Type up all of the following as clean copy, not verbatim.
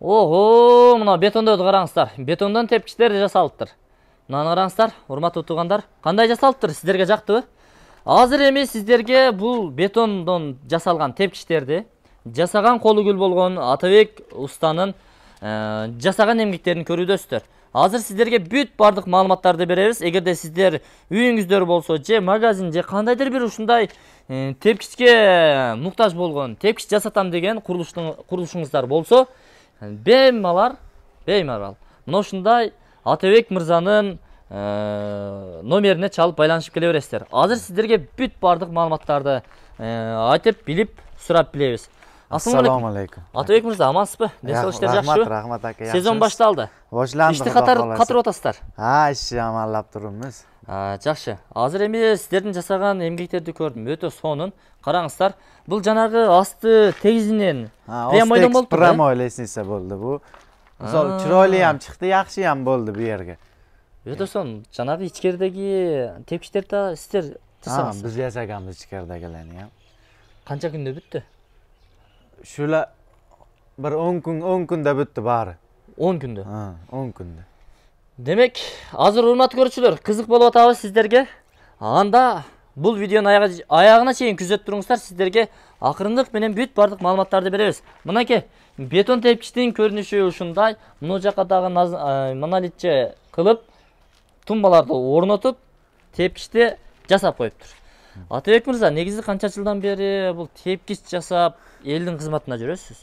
Ого, мына бетондорду караңыздар. Бетондон тепкичтер жасалыптыр. Мынаны караңыздар, урматтуу туугандар. Кандай жасалыптыр? Сиздерге жактыбы? Азыр эми сиздерге бул бетондон жасалган тепкичтерди жасаган колу күл болгон Атабек устанын жасаган эмгектерин көрүүдөсүздөр. Азыр сиздерге бүт бардык маалыматтарды беребиз. Эгерде сиздер үйүңүздөр болсо, же магазин, же кандайдыр бир ушундай тепкичке муктаж болгон, тепкич жасатам деген курулушуңуздар болсо, беймалал мына ушундай Атабек мырзанын номерине чалып байланышып келе бересиздер. Азыр сиздерге бүт бардык маалыматтарды айтып, билип, сурап билебиз. Assalomu alaykum. Атабек мырза, амансызбы? Десо иштер жакшыбы? Рахмат ака. Сезон башталды. Башланды. Ишти катырып атасыздар. Ишти амаллап турубуз. Жакшы. Азыр эми сиздердин жасаган эмгектерди көрдүм. Өтө сонун. Караңыздар. Бул жанагы асты тегизинен прямойдон болуптур. Прямой лестница болду бу. Мисалы, чыройлуу ham чыкты, жакшы ham болду бу жерге. Өтө сонун. Жанагы ичкеридеги тепкичтерди сиздер жасагансыздар. Биз жасаганбыз ичкеридегилерни ham. Канча күндө бүттү? Şöyle bir 10 günde bitti bari. 10 күндө. 10 günde. Demek, azır urmat görüşülür. Kızık bolup atabız sizlerge. Anda bul videonun ayağına çeyin küzet durunguzlar sizlerge akırындык менен бүт бардык маалыматтарды беребиз. Мынакей бетон тепкичтин көрүнүшү ушундай. Мына жака дагы монолитче кылып, тумбаларды орнотуп, тепкичти жасап коюптур. Атабек мырза, негизи канча жылдан бери бул тепкич жасап, элдин кызматына жүрөсүз?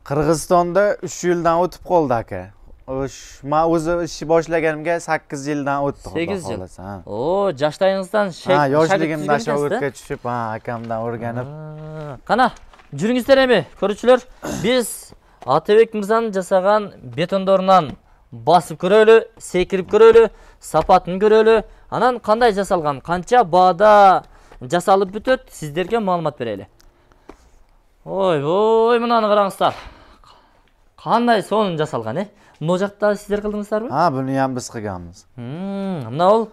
Кыргызстанда 3 yıldan өтүп калды ака. Мен өзү иши башлаганымга 8 yıldan өттү. 8 жыл. О, жаштайыңыздан yoshligimdan shogirtga tushib, akamdan o'rganib. Кана, жүрүңүздөр эми, көрүүчүлөр. Биз Атабек мырзанын жасаган бетондорунан басып көрөлү, секирип көрөлү, сапатын көрөлү. Анан кандай жасалган, канча баада жасалып бүтөт, сиздерге маалымат берели. Ой, мынаны караңыздар. Кандай сонун жасалган, Мына жакта сиздер кылдыңыздарбы? Буну ham биз кылганбыз. Мына ол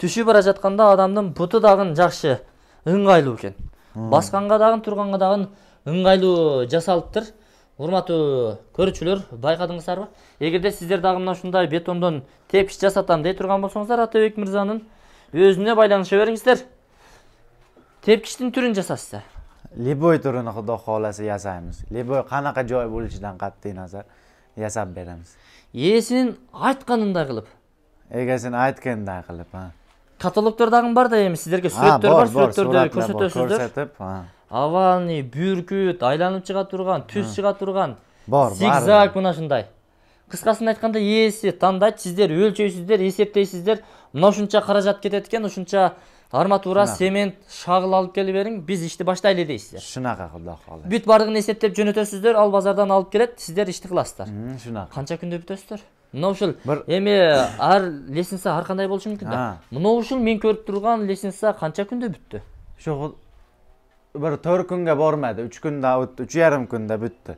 түшүп бара жатканда адамдын буту дагы жакшы, ыңгайлуу экен. Басканга дагы, турганга дагы ыңгайлуу жасалыптыр. Урматтуу көрүүчүлөр, байкадыңыздарбы? Эгерде сиздер дагы мына ушундай бетондон тепкич жасатам дей турган болсоңуздар, Атабек мырзанын өзүнө байланыша бериңиздер. Tepkiştin türünü jasasızlar. Liboy türünü Xudo xolasa yasaymiz. Liboy qanaqa joy bo'lishidan qat'iy nazar yasab beramiz. Egesinin aytqanınday qilib. Egesini aytganday qilib, Katalogdardagı bar da emi sizlerge suretler var, suretlerdi көрсөтөсүздөр. Көрсөтүп, Avani, bürküt, aylanıp çıga turgan, tüs çıga turgan. Бар, Zigzag мына ушундай. Кыскасын айтканда, ээси тандайт, сиздер өлчөйсүздөр, эсептейсиздер. Мына ушунча каражат кетет экен, ушунча арматура, семент, шагыл алып келип бериң, биз ишти баштайлы дейсиздер. Шунака Кудай кааласа. Бүт бардыгын эсептеп жөнөтөсүздөр, ал базардан алып келет, сиздер ишти кыласыздар. Шунака. Канча күндө бүтөсүздөр? Мына ушул эми ар лестница ар кандай болушу мүмкүн да. Мына ушул мен көрүп турган лестница канча күндө бүттү? Ошо bir 4 күнгө бармады, 3 күндө өттү, 3,5 күндө бүттү.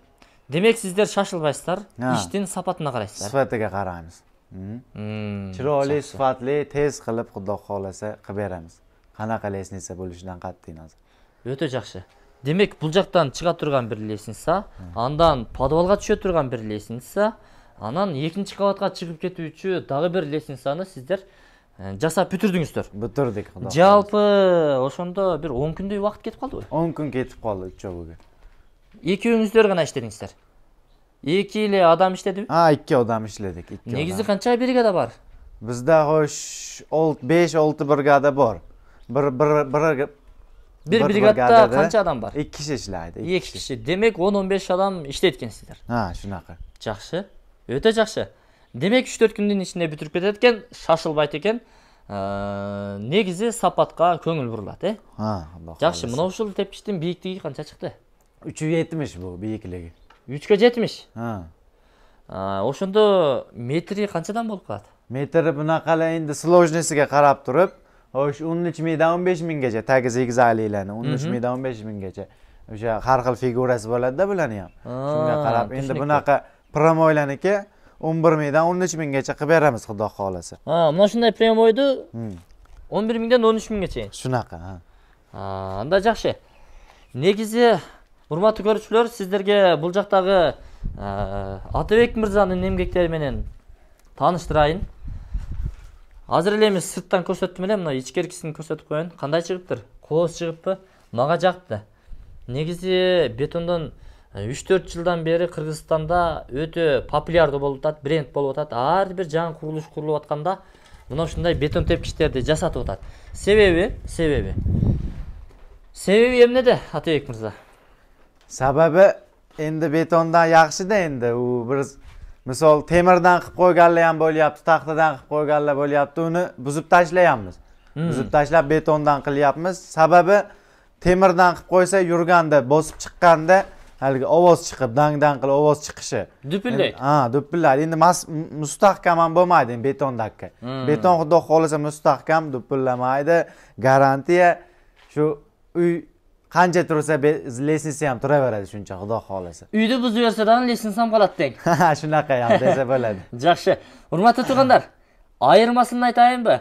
Демек сиздер шашылбайсыздар, иштин сапатына карайсыздар. Сапатыга карайбыз. Чыройлуу, сапатлуу, тез кылып Кудай кааласа кылып беребиз. Канака лестница болушунан катты назар. Өтө жакшы. Демек бул жактан чыга турган бир лестница, андан подвалга түшө турган бир лестница, анан экинчи кабатка чыгып кетүүчү дагы бир лестницаны сиздер жасап бүтүрдүңүздөр. Бүтүрдүк. Жалпы ошондо бир 10 күндөй убакыт кетип калдыбы? 10 күн кетип калды үчөөгө. Экөөңүздөр гана иштедиңиздер. 2 эле адам иштедиби? 2 адам иштедик. Негизи канча бригада бар? Бизде хош 5-6 бригада бар. Bir brigadda kança adam var? 2 kişi işleydi. 2 kişi. Demek 10-15 adam işletkensizler. Şunaqa. Жақсы. Өтө жақсы. Демек 3-4 күндүн ичинде бүтүрүп кетет экен, шашылбайт экен. Негизи сапатка көңүл бурулат, Жақсы. Мына ушул тепкичтин бийиктиги канча чыкты? 370 бул бийиклиги. 370. Ошондо метри канчадан болуп калат? Метри бунака эле энди сложностьиге карап туруп, 13.000dan 15.000gacha tagi zigzaglarni 13.000dan 15.000gacha o'sha har xil figurasi bo'ladi-da bularni ham. Shunga qarab endi bunaqa promoylarniki 11.000dan 13.000gacha qilib beramiz Xudo xolasa. Mana shunday promoydu 11.000dan 13.000gacha. Shunaqa, Анда жакшы. Негизи урматтуу көрүүчүлөр, сиздерге бул жактагы Атабек мырзанын эмгектери менен тааныштырайын. Азыр эле эми сырттан көрсөттүм эле, мына ичкеркисин көрсөтүп коеюн. Кандай чыгыптыр? Кооз чыгыппы? Мага жакты. Негизи бетондон 3-4 жылдан бери Кыргызстанда өтө популярдуу болуп атат, бренд болуп атат. Ар бир жаңы курулуш курулуп атканда мына ушундай бетон тепкичтерди жасатып атат. Себеби эмнеде, Атабек мырза? Sababi endi betondan yaxshi-da endi u bir misol temirdan qilib qo'yganlar ham bo'lyapti, taxtadan qilib qo'yganlar bo'lyapti, uni buzib tashlayapmiz. Buzib tashlab betondan qilyapmiz. Sababi temirdan qilib qo'ysa yurganda, bosib chiqqanda haligi ovoz chiqib, dang-dang qilib ovoz chiqishi. Dupillaydi. Ha, dupillaydi. Endi mustahkam ham bo'lmaydi betondagi. Beton xudo xolasa mustahkam, dupillamaydi, garantiya. Shu uy qancha tursa lesnisi ham turaveradi shuncha xudo xolasa. Uyni buzib bersa ham lesnisi ham qoladi deng. Shunaqa ham desa bo'ladi. Yaxshi. Hurmatli tug'anlar, ayirmasini aytayinmi?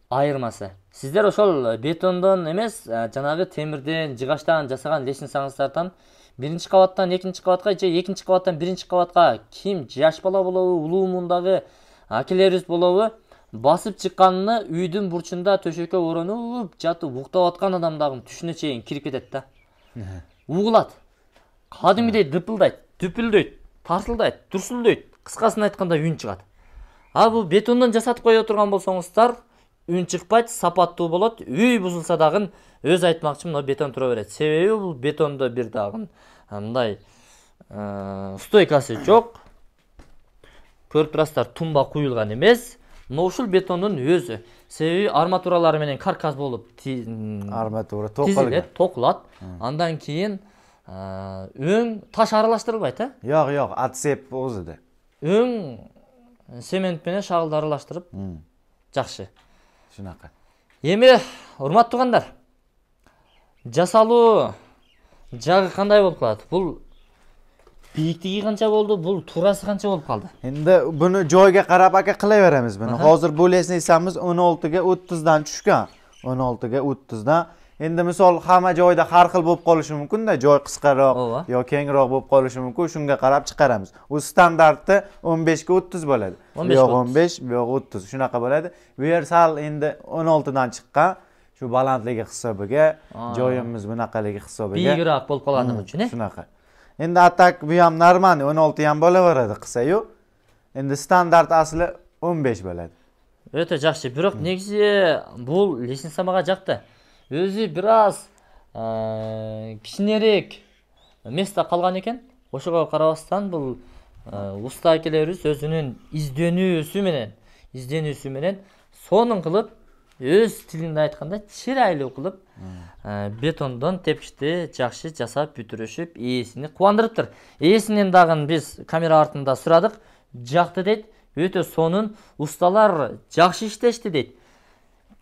Ayirmasi. Sizlar ошол бетондон эмес, жанагы темирден, жыгачтан жасаган лестницаңыздардан биринчи кабаттан экинчи кабатка же экинчи кабаттан биринчи кабатка ким жаш бала болобу, улуу мундагы акелерибиз болобу басып чыкканны үйдүн бурчунда төшөккө оронуп жатып уктап аткан адамдагы түшүнө чейин кирип кетет да. Угулат. Кадимгидей дыпылдайт, дүпүлдөйт, тартылдайт, турсулдойт. Кыскасын айтканда үн чыгат. А бул бетондон жасатып кое турган болсоңуздар, үн чыкпайт, сапаттуу болот. Үй бузулса дагы өз айтмакчы мына бетон тура берет. Себеби бул бетондо бир дагы мындай стойкасы жок. Көрүп турасыздар, тумба куюлган эмес. Но ушул бетондун өзү. Себеби арматуралары менен каркас болуп арматура токулат. Андан кийин өң таш аралаштырылбайт, а? Жок, отсеп өзү. Өң цемент менен шагылды аралаштырып, жакшы. Шунака. Эми, урматтуу туугандар, жасалуу жагы кандай болуп калат? Бул бийиктиги канча болду, бул турасы канча болуп калды? Endi buni joyga qarab aka qilaveramiz buni. Hozir bu lesnitsamiz 16 ga 30 dan tushgan. 16 ga 30 dan. Endi misol hamma joyda har xil bo'lib qolishi mumkin-da, joy qisqaroq yo kengroq bo'lib qolishi mumkin. Shunga qarab chiqaramiz. U standartda 15 ga 30 bo'ladi. Yo'q 15, yo'q 30. Shunaqa bo'ladi. Bu yer sal endi 16 dan chiqqan. Shu balandligi hisobiga, joyimiz bunaqaligi hisobiga biyigroq bo'lib qolganligi uchun, shunaqa. Endi atak bu ham normal 16 ham bo'laveradi qilsa-yu. Endi standart asli 15 bo'ladi. Өтө жакшы. Бирок негизи бул лестница мага жакты. Өзү бир аз кичинерээк место калган экен. Ошого карабастан бул уста акелерибиз өзүнүн изденүүсү менен сонун кылып, өз тилинде айтканда чырайлуу кылып бетондон тепкичти жакшы жасап бүтүрүшүп, ээсини кубандырыптыр. Ээсинен дагы биз камера артында сурадык. Жакты дейт. Өтө сонун усталар жакшы иштешти дейт.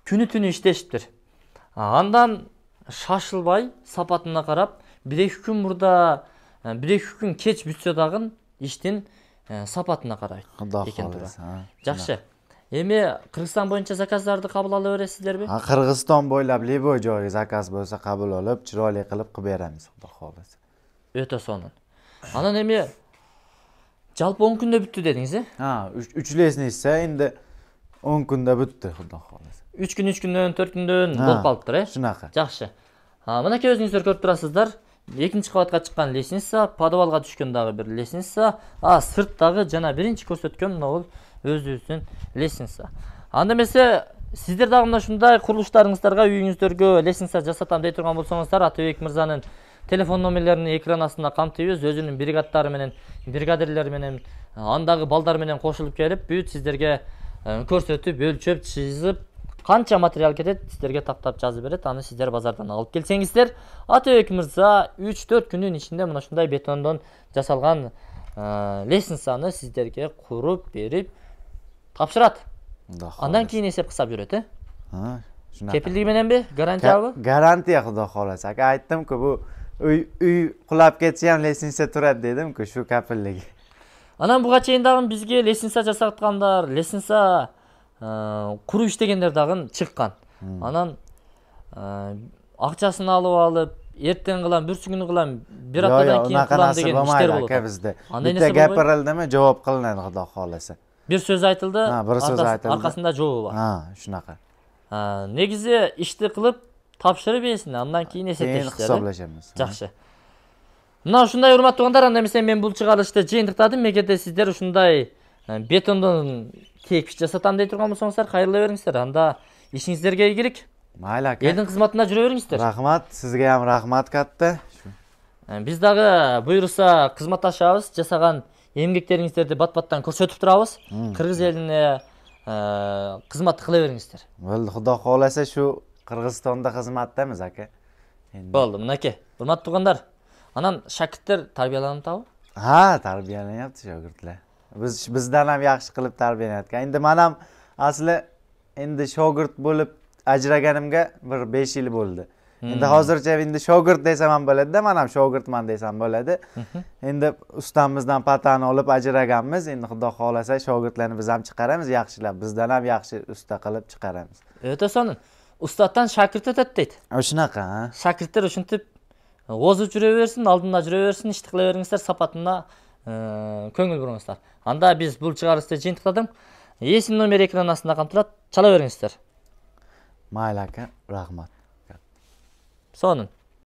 Күнү-түнү иштешиптир. Андан шашылбай, сапатына карап, 1-2 күн мурда, 1-2 күн кеч бүтсө дагы иштин сапатына карайт экен тура. Жакшы. Эми Кыргызстан боюнча заказдарды кабыл ала бересиздерби? Кыргызстан бойлап любой joyga заказ болсо кабыл алып, чырайлуу кылып беребиз, Xudo xolasa. Өтө сонун. Анан эми жалпы 10 күндө бүттү дедиңиз, э? 3 лестница энди 10 күндө бүттү, Xudo xolasa. 3 күндөн 4 күндөн болуп калыптыр, э? Шунака. Жакшы. Мынакей өзүңүздөр көрүп турасыздар. Экинчи кабатка чыккан лестница, подвалга түшкөн дагы бир лестница, сырттагы жана биринчи көрсөткөн мына бул өзүбүздүн лестница. Анда эмесе сиздер дагы мына ушундай курулуштарыңыздарга, үйүңүздөргө лестница жасатам дей турган болсоңуздар, Атабек мырзанын телефон номерлерин экран астында камтыйбыз. Өзүнүн бригадалары менен, бригадирлери менен, андагы балдар менен кошулуп келип, бүт сиздерге көрсөтүп, өлчөп, чызып, канча материал кетет, сиздерге таптап жазып берет. Аны сиздер базардан алып келсеңиздер, Атабек мырза 3-4 күнүн ичинде мына ушундай бетондон жасалган лестницаны сиздерге куруп берип тапшырат. Андан кийин эсеп кысап жүрөт, э? Кепилдиги мененби? Гарантиябы? Гарантия, Xudo xolasa. Aka aytdim-ku, bu uy qulab ketsa ham lestniца turadi dedim-ku, shu kafilligi. Анан буга чейин дагы бизге лестница жасаткандар, лестница куруп иштегендер дагы чыккан. Анан акчасын алып, erten kılan, bir günü kılan, bir Yo'q, haftadan yo'q, keyin unaqa kılan narsa degan bo'lmaydi işler aka bo'ladi. bizda. Qanday Bitta narsa bo'lmaydi? gapirildimi, javob qilinadi xudo xolasa. Bir söz aytıldı, Ha, bir söz aytıldı. arkasında cevabı var. Ha, shunaqa. Ha, negizi ishni qilib topshirib bersinlar, undan keyin Keyin eslashishadi. hisoblashamiz. Yaxshi. Mına şunday hurmatli tuğanlar, anda mesela men bul çıkarışta jeyindiqtadim. Megerde sizler şunday betondan tekip jasatam dey turgan bolsoңуздар, kayırla beriңиздер. Anda işinizlerge ийгилик. Mayli aka. Elдің қызматында жүре беріңіздер. Rahmat, sizga ham rahmat katta. Biz дағы бұйырса қызматташабыз, жасаған эмгектериңиздерди бат-баттан көрсөтүп турабыз. Кыргыз элине қызмат кыла бериңиздер. Bo'ldi, xudo xolasa shu Qirg'izistonda xizmatdamiz aka. Bo'ldi, minake. Hurmatli tuğanlar, anam şagirdlar tarbiyalanibdi? Ha, tarbiyalanyapti shogirdlar. Bizdan ham yaxshi qilib tarbiyalanayotgan. Endi men ham asli endi shogird bo'lib ajraganimga bir 5 yil bo'ldi. Endi hozircha endi shogird desam ham bo'ladi-da, men ham shogirdman desam bo'ladi. Endi ustamizdan patani olib ajraganmiz. Endi xudo xolasa shogirdlarni biz ham chiqaramiz, yaxshilab. Bizdan ham yaxshi usta qilib chiqaramiz. O'ta so'nin. Ustadan shagird o'tadi deydi. Shunaqa, ha. Şagirdlar o'shintib o'zi jure bersin, oldinda jure bersin, ishni qila beringizlar, sapatına ko'ngil burыңыздар. Anda biz bul chiqarishda jeyindiqtadim. Esim nomer ekran ostida qamtiladi, chala beringizlar. Mayli aka, rahmat. So'nin.